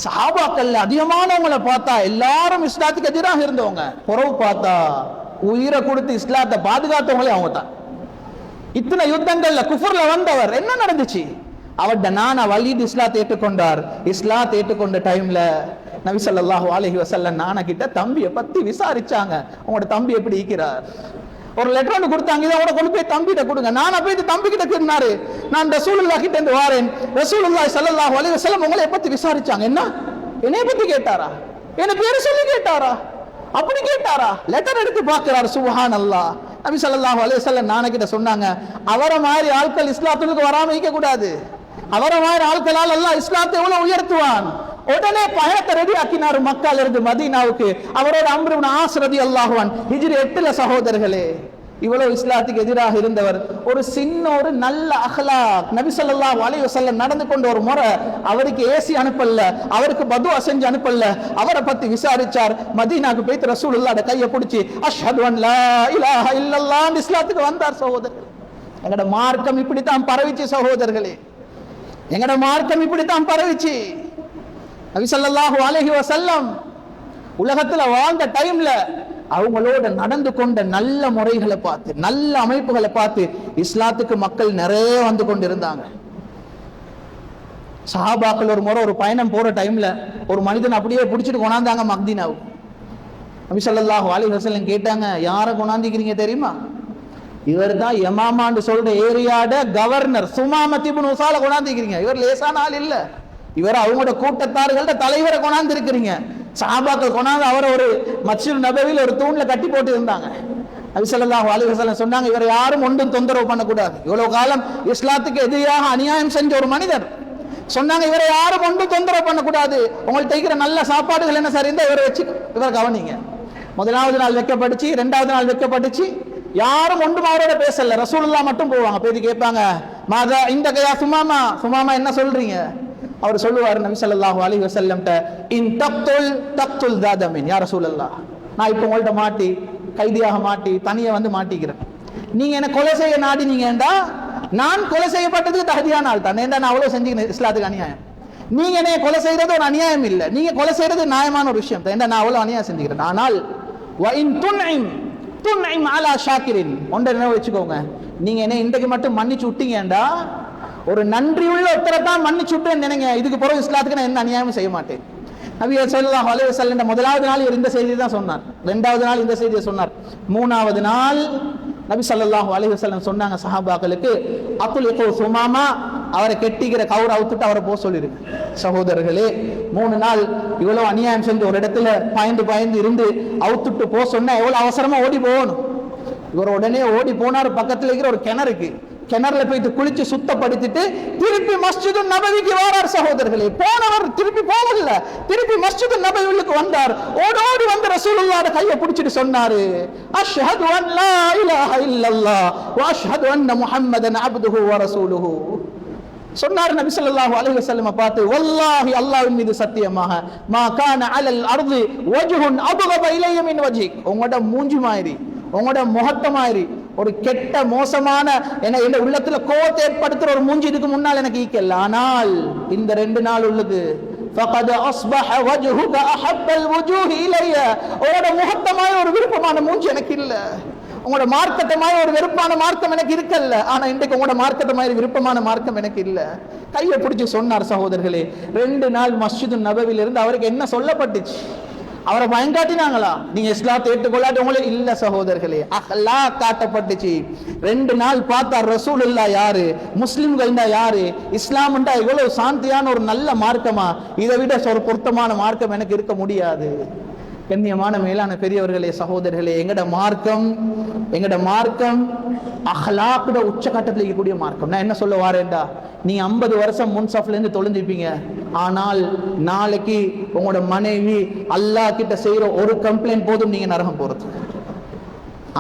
சஹாபாக்கள் அதிகமானவங்களை பார்த்தா எல்லாரும் இஸ்லாத்துக்கு எதிராக இருந்தவங்க, குறவு பார்த்தா உயிரை கொடுத்து இஸ்லாத்தை பாதுகாத்தவங்களே அவங்க தான். இத்தனை யுத்தங்கள்ல குஃப்ர்ல வந்தவர் என்ன நடந்துச்சு? அவருடைய நானா வலீத் இஸ்லாத்தை ஏற்றுக்கொண்டார். இஸ்லாத்தை ஏற்றுக்கொண்ட டைம்ல நபி ஸல்லல்லாஹு அலைஹி வஸல்லம் நானா கிட்ட தம்பியை பத்தி விசாரிச்சாங்க. உங்களோட தம்பி எப்படி இருக்கிறார்? ஒரு லெட்டர் ஒன்று கொடுத்தாங்க, இதை அவட கொண்டு போய் தம்பிகிட்ட கொடுங்க. நானா போய் தம்பி கிட்ட கேட்டாரு, நான் ரசூலுல்லாஹ் கிட்ட இருந்து வாரேன், ரசூலுல்லாஹி ஸல்லல்லாஹு அலைஹி வஸல்லம் உங்களை பத்தி விசாரிச்சாங்க. என்ன என்னைய பத்தி கேட்டாரா? என்ன பேரு சொல்லி கேட்டாரா? அப்படி கேட்டாரா? லெட்டர் எடுத்து பார்க்கிறார். சுப்ஹானல்லாஹ். நபி ஸல்லல்லாஹு அலைஹி வஸல்லம் நானா கிட்ட சொன்னாங்க, அவரை மாதிரி ஆட்கள் இஸ்லாத்துக்கு வராம இருக்க கூடாது. அவரை மாதிரி ஆட்களால் அல்லாஹ் இஸ்லாத்தை எவ்வளவு உயர்த்துவான். உடனே பயணத்தை ரெடி ஆக்கினார் மக்கால இருந்து மதீனாவுக்கு. அவரோட அம்ர் இப்னு ஆஸ் ரலியல்லாஹு அன்ஹு ஹிஜ்ரி 8ல சகோதரர்களே. இவ்வளவு இஸ்லாத்துக்கு எதிராக இருந்தவர் ஒரு சின்ன ஒரு நல்ல அஹ்லாக், நபி ஸல்லல்லாஹு அலைஹி வஸல்லம் நடந்து கொண்ட ஒரு முறை, அவருக்கு ஏசி அனுப்பல, அவருக்கு பதுவா செஞ்சு அனுப்பல, அவரை பத்தி விசாரிச்சார். மதீனாக்கு போய் ரசூலுல்லாஹ்ட கையை பிடிச்சி அஷ்ஹது அன் லா இலாஹ இல்லல்லாஹ் இஸ்லாத்துக்கு வந்தார். சகோதரர்களே, எங்கட மார்க்கம் இப்படித்தான் பரவிச்சு சகோதரர்களே. எங்கட மார்க்கம் இப்படித்தான் பரவிச்சு. நபி ஸல்லல்லாஹு அலைஹி வஸல்லம் உலகத்துல வாழ்ந்த டைம்ல அவங்களோட நடந்து கொண்ட நல்ல முறைகளை பார்த்து, நல்ல அமைப்புகளை பார்த்து இஸ்லாத்துக்கு மக்கள் நிறைய வந்து கொண்டிருந்தாங்க. சஹாபாக்கள் ஒரு முறை ஒரு பயணம் போற டைம்ல ஒரு மனிதன் அப்படியே பிடிச்சிட்டு கொண்டாந்தாங்க மக்தீனாவுக்கு. நபி ஸல்லல்லாஹு அலைஹி வஸல்லம் கேட்டாங்க, யாரை கொண்டாந்திக்கிறீங்க தெரியுமா? இவர் தான் யமாமான்னு சொல்ற ஏரியாட கவர்னர் சுமாமத் இப்னு உசால கொண்டாந்திக்கிறீங்க. இவர் லேசான ஆள் இல்ல, இவர் அவங்களோட கூட்டத்தார்கள்ட்ட தலைவரை கொண்டாந்து இருக்கிறீங்க. சஹாபாக்கள் கொண்டாந்து அவரை ஒரு மஸ்ஜித் நபவியில் ஒரு தூண்ல கட்டி போட்டு இருந்தாங்க. நபி ஸல்லல்லாஹு அலைஹி வஸல்லம் சொன்னாங்க, இவரை யாரும் ஒன்றும் தொந்தரவு பண்ணக்கூடாது. இவ்வளவு காலம் இஸ்லாத்துக்கு எதிராக அநியாயம் செஞ்ச ஒரு மனிதர் சொன்னாங்க, இவரை யாரும் ஒன்றும் தொந்தரவு பண்ணக்கூடாது. உங்கள்ட்ட இருக்கிற நல்ல சாப்பாடுகள் என்ன சார் இருந்தா இவரை வச்சு இவரை கவனிங்க. முதலாவது நாள் வைக்கப்பட்டுச்சு, இரண்டாவது நாள் வைக்கப்பட்டுச்சு. யாரும் ஒன்றும் அவரோட பேசல. ரசூலுல்லாஹ் மட்டும் போவாங்க, பேசி கேட்பாங்க, மாதா இந்த கையா சுமாமா, சுமாமா என்ன சொல்றீங்க? அவர் சொல்லுவார் நபி ஸல்லல்லாஹு அலைஹி வஸல்லம்ட்ட, இன் தக்துல் தாதமின் யா ரசூலல்லாஹ், நான் இப்போ உங்கள்ட்ட மாட்டி கைதியாக மாட்டி தனியா வந்து மாட்டிக்கிறேன். நீங்க என்ன கொலை செய்ய நாடினீங்கடா, நான் கொலை செய்யப்பட்டதுக்கு தகுதியான ஆள் தான். ஏன்டா நான் அவ்வளவு செஞ்சீங்க இஸ்லாத்துக்கு அநியாயம். நீங்க என்ன கொலை செய்யறது ஒரு அநியாயம் இல்லை, நீங்க கொலை செய்யறது நியாயமான ஒரு விஷயம் தான். ஏன்டா நான் அவ்வளவு அநியாயம் செஞ்சுக்கிறேன். ஆனால் துன்இம் அலா ஷாக்கிரின், ஒன்றை நினைவு வச்சுக்கோங்க, நீங்க என்ன இன்றைக்கு மட்டும் மன்னிச்சு விட்டீங்கடா, ஒரு நன்றி உள்ள ஒருத்தரை தான் மன்னிச்சு விட்டேன்னு நினைங்க, இதுக்கு பிறகு இஸ்லாத்துக்கு நான் என்ன அநியாயமும் செய்ய மாட்டேன். நபி ஸல்லல்லாஹு அலைஹி வஸல்லம் முதலாவது நாள் இவர் இந்த செய்தியை தான் சொன்னார், இரண்டாவது நாள் இந்த செய்தியை சொன்னார், மூணாவது நாள் நபி ஸல்லல்லாஹு அலைஹி வஸல்லம் சொன்னாங்க சஹாபாக்களுக்கு, அத்துலிகு சுமாமா, அவரை கெட்டிக்கிற கவுரை அவுத்துட்டு அவரை போக சொல்லிருக்கு. சகோதரர்களே, 3 நாள் இவ்வளவு அநியாயம் செஞ்சு ஒரு இடத்துல பயந்து இருந்து அவுத்துட்டு போக சொன்னா எவ்வளவு அவசரமா ஓடி போகணும். இவர் உடனே ஓடி போனார், பக்கத்துல இருக்கிற ஒரு கிணறுக்கு, கிணறுல போயிட்டு குளிச்சு சுத்தப்படுத்திட்டு திருப்பி மஸ்ஜிது நபவிக்கு வரார். சகோதரர்களே, போனவர் திருப்பி போகல, திருப்பி மஸ்ஜிது நபவிக்கு வந்தார். ஓடோடி வந்து ரசூலுல்லாஹ் கையை பிடிச்சிட்டு சொன்னாரு, அஷ்ஹது அன் லா இலாஹ இல்லல்லாஹ் வ அஷ்ஹது அன்ன முஹம்மதன் அப்துஹு வ ரசூலுஹு. சொன்னார் நபி ஸல்லல்லாஹு அலைஹி வஸல்லம் பார்த்து, வல்லாஹி அல்லாஹ்வின் மீது சத்தியமாக, மா கான அலல் அர்தி வஜ்ஹுன் அப்கப இலைய மின் வஜ்ஹிக், உங்களோட மூஞ்சி மாதிரி, உங்களோட முகத்தை மாதிரி ஒரு கெட்ட மோசமான என்ன உள்ளத்துல கோபத்தை ஏற்படுத்துற ஒரு மூஞ்சி இதுக்கு முன்னால் எனக்கு ஈக்கல. ஆனால் இந்த 2 நாள் உள்ளது, ஃபகத் அஸ்பஹ வஜ்ஹுக அஹப்பல் வுஜூஹி இலைய, உங்களோட முகத்தமாய் ஒரு விருப்பமான மூஞ்சி எனக்கு இல்ல, உங்களோட மார்க்கத்தமாய் ஒரு வெறுப்பான மார்க்கம் எனக்கு இருக்கல்ல, ஆனா இன்றைக்கு உங்களோட மார்க்கத்தமாய் விருப்பமான மார்க்கம் எனக்கு இல்ல. கையை பிடிச்சு சொன்னார். சகோதரர்களே, 2 நாள் மஸ்ஜிது நபவில இருந்து அவருக்கு என்ன சொல்லப்பட்டுச்சு? அவரை பயங்காட்டினாங்களா? நீங்க இஸ்லாத்தை ஏற்றுக்கொள்ளாட்டி உங்களுக்கு இல்ல. சகோதரர்களே, அஹ்லாக் காட்டப்பட்டுச்சு. 2 நாள் பார்த்தார் ரசூலுல்லாஹ் யாரு, முஸ்லிம்கள் யாரு, இஸ்லாம்ண்டா இவ்வளவு சாந்தியான ஒரு நல்ல மார்க்கமா, இதை விட ஒரு பொருத்தமான மார்க்கம் எனக்கு இருக்க முடியாது. கண்ணியமான மேலான பெரியவர்களே, சகோதரர்களே, எங்கட மார்க்கம் அஹ்லாக்குட உச்சகட்டத்தில் இருக்கக்கூடிய மார்க்கம். நான் என்ன சொல்ல வாரேன்டா, நீங்க 50 வருஷம் முன்சஃப்ல இருந்து தொழுந்திருப்பீங்க, ஆனால் நாளைக்கு உங்களோட மனைவி அல்லாஹ் கிட்ட செய்யற ஒரு கம்ப்ளைண்ட் போதும் நீங்க நரகம் போறது.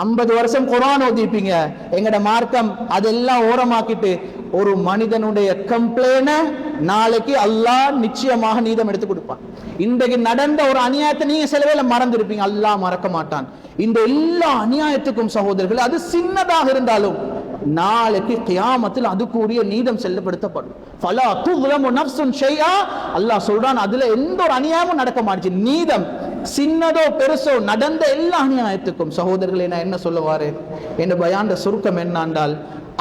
50 வருஷம் குர்ஆன் ஓதிப்பீங்க, எங்கட மார்க்கம் அதெல்லாம் ஓரமாக்கிட்டு ஒரு மனிதனுடைய கம்ப்ளைண்ட் நாளைக்கு அல்லாஹ் நிச்சயமாக நீதம் எடுத்து கொடுப்பான். இன்றைக்கு நடந்த ஒரு அநியாயத்தை நீங்க சில வேளை மறந்திருப்பீங்க, அல்லாஹ் மறக்க மாட்டான். இந்த எல்லா அநியாயத்துக்கும் சகோதரர்கள், அது சின்னதாக இருந்தாலும் நாளைக்கு கியாமத்தில் அதுக்குரிய நீதம் செல்லப்படுத்தப்படும். ஃபலா துஸ்லமு நஃப்சுன் ஷைஆ, அல்லாஹ் சொல்றான், அதுல எந்த ஒரு அநியாயமும் நடக்க மாட்டுச்சு. நீதம் சின்னதோ பெருசோ நடந்த எல்லா அநியாயத்துக்கும். சகோதரர்களை, நான் என்ன சொல்ல வாரேன், என் பயான் சுருக்கம் என்னண்டால்,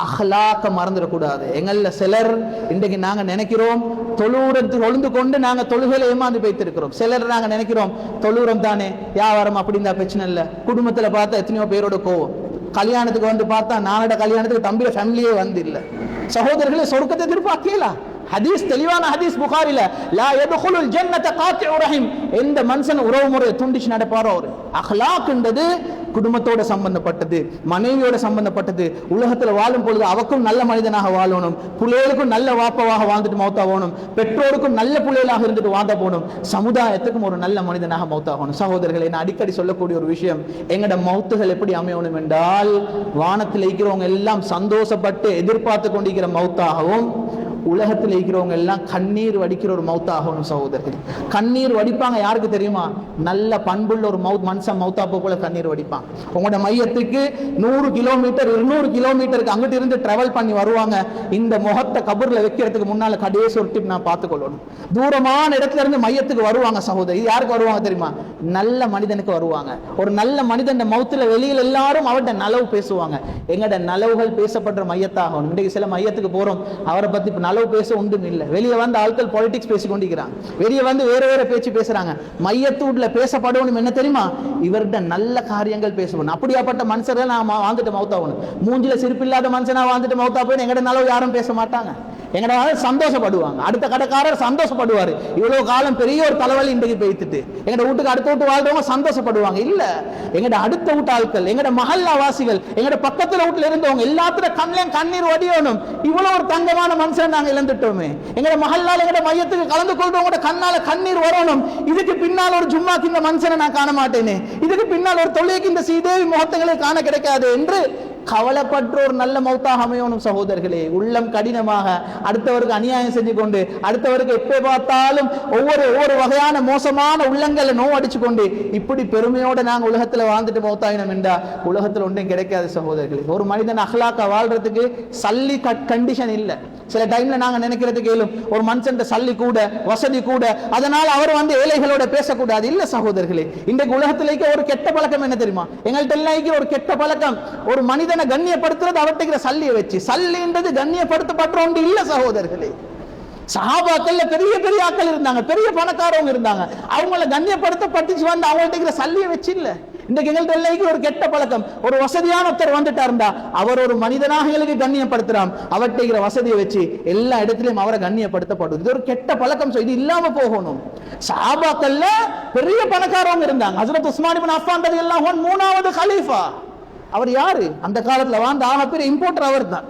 அஹ்லாக்க மறந்துடக்கூடாது. எங்கள்ல சிலர் இன்றைக்கு நாங்க நினைக்கிறோம் தொழுவுரத்தில் ஒழுந்து கொண்டு நாங்க தொழுகையில ஏமாந்து போய்த்திருக்கிறோம். சிலர் நாங்க நினைக்கிறோம் தொழுவுரம் தானே, வியாபாரம் அப்படின்னா பிரச்சனை இல்லை. குடும்பத்துல பார்த்தா எத்தனையோ பேரோட கோவம், கல்யாணத்துக்கு வந்து பார்த்தா நானோட கல்யாணத்துக்கு தம்பியோட ஃபேமிலியே வந்து இல்லை. சகோதரர்களே, சொர்க்கத்தை எதிர்பார்க்கலாம். ஹதீஸ், தெளிவான ஹதீஸ் புகாரில, லா யதுகுலுல் ஜன்னத காத்திஉ ரஹீம், எந்த மனுஷன் உறவு முறையை துண்டிச்சு நடப்பாரோ அவர். அஹ்லாக்ன்றது குடும்பத்தோட சம்பந்தப்பட்டது, மனைவியோட சம்பந்தப்பட்டது. உலகத்துல வாழும் பொழுது அவக்கும் நல்ல மனிதனாக வாழணும், பிள்ளைகளுக்கும் நல்ல வாப்பவாக வாழ்ந்துட்டு மௌத்தா போகணும், பெற்றோருக்கும் நல்ல பிள்ளைகளாக இருந்துட்டு வாழ்ந்த போகணும், சமுதாயத்துக்கும் ஒரு நல்ல மனிதனாக மௌத்தாகணும். சகோதரர்களை, நான் அடிக்கடி சொல்லக்கூடிய ஒரு விஷயம், எங்கட மௌத்துகள் எப்படி அமையணும் என்றால், வானத்தில் இருக்கிறவங்க எல்லாம் சந்தோஷப்பட்டு எதிர்பார்த்து கொண்டிருக்கிற மௌத்தாகவும், உலகத்தில் இருக்கிறவங்க எல்லாம் கண்ணீர் வடிக்கிற ஒரு மௌத்தாகணும் சகோதரர்கள். கண்ணீர் வடிப்பாங்க யாருக்கு தெரியுமா? நல்ல பண்புள்ள ஒரு மனுஷன் மௌத்தா போல கண்ணீர் வடிப்பான். உங்களோட மையத்துக்கு 100 கிலோமீட்டர் 200 கிலோமீட்டருக்கு அங்கிட்டு இருந்து டிராவல் பண்ணி வருவாங்க. இந்த முகத்தை கபூர்ல வைக்கிறதுக்கு முன்னால கடைசி ஒரு டிப் நான் பார்த்துக்கொள்ளணும். தூரமான இடத்துல இருந்து மையத்துக்கு வருவாங்க சகோதரி. யாருக்கு வருவாங்க தெரியுமா? நல்ல மனிதனுக்கு வருவாங்க. ஒரு நல்ல மனிதன் மௌத்துல வெளியில் எல்லாரும் அவர்கிட்ட நலவு பேசுவாங்க. எங்கட நலவுகள் பேசப்படுற மையத்தாகும். இன்றைக்கு சில மையத்துக்கு போறோம், அவரை பத்தி நலவு பேச ஒன்றும் இல்லை. வெளியே வந்து ஆட்கள் பாலிடிக்ஸ் பேசி கொண்டிருக்கிறாங்க, வெளியே வந்து வேற வேற பேச்சு பேசுறாங்க. மையத்தூட்ல பேசப்படணும் என்ன தெரியுமா? இவர்கிட்ட நல்ல காரியங்கள் பேசணும். அப்படியாப்பட்ட மனுஷர்கள் நான் வாழ்ந்துட்டு மௌத்தாகணும். மூஞ்சில சிரிப்பில்லாத மனுஷனா வாழ்ந்துட்டு மௌத்தா போய் எங்கட நலவு யாரும் பேச மாட்டாங்க. எங்கட சந்தோஷப்படுவாங்க. அடுத்த கடைக்காரர் சந்தோஷப்படுவாரு, இவ்வளவு காலம் பெரிய ஒரு தலைவலி இன்றைக்கு பேய்த்துட்டு எங்கட வீட்டுக்கு அடுத்த வீட்டு வாழ்றவங்க சந்தோஷப்படுவாங்க. இல்ல, எங்கட அடுத்த வீட்டு ஆட்கள், எங்கட மஹல்லா வாசிகள், எங்கட பக்கத்துல வீட்டுல இருந்தவங்க எல்லாத்துல கண்ணீர் வடியணும். இவ்வளவு ஒரு தங்கமான மனுஷன் நாங்க இழந்துட்டோமே. எங்கட மஹல்லால எங்கட மையத்துக்கு கலந்து கொள்றவங்க கண்ணால கண்ணீர் வரணும். இதுக்கு பின்னால் ஒரு ஜும்மாக்கு இந்த மனுஷனை நான் காண மாட்டேனே, இதுக்கு பின்னால் ஒரு தொழிலுக்கு இந்த சீதேவி முகத்தங்களை காண கிடைக்காது என்று கவலைப்பட்ட ஒரு நல்ல மௌத்தாக அமையணும் சகோதரர்களே. உள்ளம் கடினமாக அடுத்தவருக்கு அநியாயம் செஞ்சு கொண்டு, அடுத்தவருக்கு எப்ப பார்த்தாலும் ஒவ்வொரு வகையான மோசமான உள்ளங்களை நோவடிச்சு கொண்டு இப்படி பெருமையோட நாங்க உலகத்துல வாழ்ந்துட்டு மௌத்தாயினம் என்றா உலகத்துல ஒன்றும் கிடைக்காது சகோதரர்களே. ஒரு மனிதன் அஹ்லாக்கா வாழ்றதுக்கு சல்லி கண்டிஷன் இல்லை. சில டைம்ல நாங்க நினைக்கிறது கேளும், ஒரு மனுஷன் சல்லி கூட வசதி கூட, அதனால் அவர் வந்து ஏழைகளோட பேசக்கூடாது. இல்ல சகோதரர்களே, இன்றைக்கு உலகத்திலேயே ஒரு கெட்ட பழக்கம் என்ன தெரியுமா? எங்கள்கிட்ட எல்லாம் ஒரு கெட்ட பழக்கம், ஒரு மனிதனை கண்ணியப்படுத்துறது அவர்கிட்ட சல்லியை வச்சு. சல்லின்றது கண்ணியப்படுத்தப்பட்ட ஒன்று இல்ல சகோதரர்களே. சஹாபாக்கள்ல பெரிய பெரிய ஆட்கள் இருந்தாங்க, பெரிய பணக்காரவங்க இருந்தாங்க, அவங்கள கண்ணியப்படுத்தப்பட்டுச்சு வந்து அவங்கள்ட்ட சல்லியை வச்சு இல்ல. இன்றைக்கு எங்கள்கிட்ட எல்லாம் ஒரு கெட்ட பழக்கம், ஒரு வசதியான ஒருத்தர் வந்துட்டா இருந்தா அவர் ஒரு மனிதனாக எங்களுக்கு கண்ணியப்படுத்துறான், அவர்கிட்ட வசதியை வச்சு எல்லா இடத்திலையும் அவரை கண்ணியப்படுத்தப்படுது. இது ஒரு கெட்ட பழக்கம். இது இல்லாம போகணும். சஹாபாக்கள்ல பெரிய பணக்காரவங்க இருந்தாங்க. ஹஜ்ரத் உஸ்மான் இப்னு அஃபான் ரலியல்லாஹு அன்ஹு 3வது கலீஃபா. அவர் யாரு? அந்த காலத்துல வாழ்ந்த ஆகப்பெரிய இம்போர்ட்டர் அவர் தான்.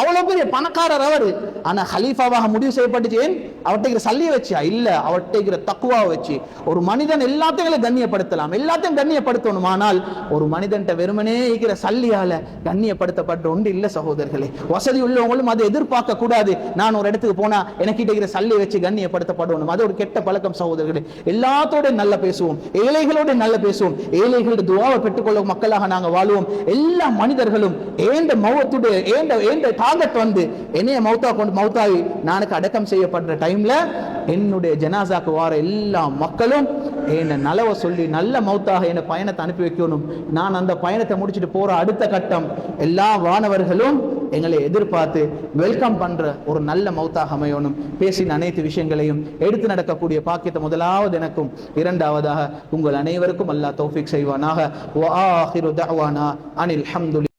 அவ்வளவு பெரிய பணக்காரர் அவரு. ஆனா ஹலீஃபாவாக முடிவு செய்யப்பட்டுச்சு. அவர்கிட்ட சல்லியை வச்சியா? இல்ல, அவர்கிட்ட தக்குவாவை வச்சு. ஒரு மனிதன் எல்லாத்தையும் கண்ணியப்படுத்தலாம், எல்லாத்தையும் கண்ணியப்படுத்தணும். ஆனால் ஒரு மனிதன் வெறுமனே இருக்கிற சல்லியால கண்ணியப்படுத்தப்பட்ட ஒன்று இல்ல சகோதரர்களே. வசதி உள்ளவங்களும் அதை எதிர்பார்க்க கூடாது. நான் ஒரு இடத்துக்கு போனா எனக்கு இருக்கிற சல்லியை வச்சு கண்ணியப்படுத்தப்படணும். அது ஒரு கெட்ட பழக்கம் சகோதரர்களே. எல்லாத்தோட நல்ல பேசுவோம், ஏழைகளோட நல்ல பேசுவோம், ஏழைகளோட துஆவை பெற்றுக்கொள்ள மக்களாக நாங்க வாழ்வோம். எல்லா மனிதர்களும் ஏண்ட மௌத்துடைய ஏண்ட டார்கெட் வந்து என்னைய மௌத்தாகி நானுக்கு அடக்கம் செய்யப்படுற டைம்ல என்னுடைய ஜனாசாக்கு வார எல்லா மக்களும் என்ன நலவை சொல்லி நல்ல மௌத்தாக என்ன பயணத்தை அனுப்பி வைக்கணும். நான் அந்த பயணத்தை முடிச்சுட்டு போற அடுத்த கட்டம் எல்லா வானவர்களும் எங்களை எதிர்பார்த்து வெல்கம் பண்ற ஒரு நல்ல மௌத்தாக அமையணும். பேசின அனைத்து விஷயங்களையும் எடுத்து நடக்கக்கூடிய பாக்கியத்தை முதலாவது எனக்கும், இரண்டாவதாக உங்கள் அனைவருக்கும் அல்லாஹ் தௌஃபீக் செய்வானாக. வ ஆகிரு தஅவானா அனில் ஹம்துலில்லாஹ்.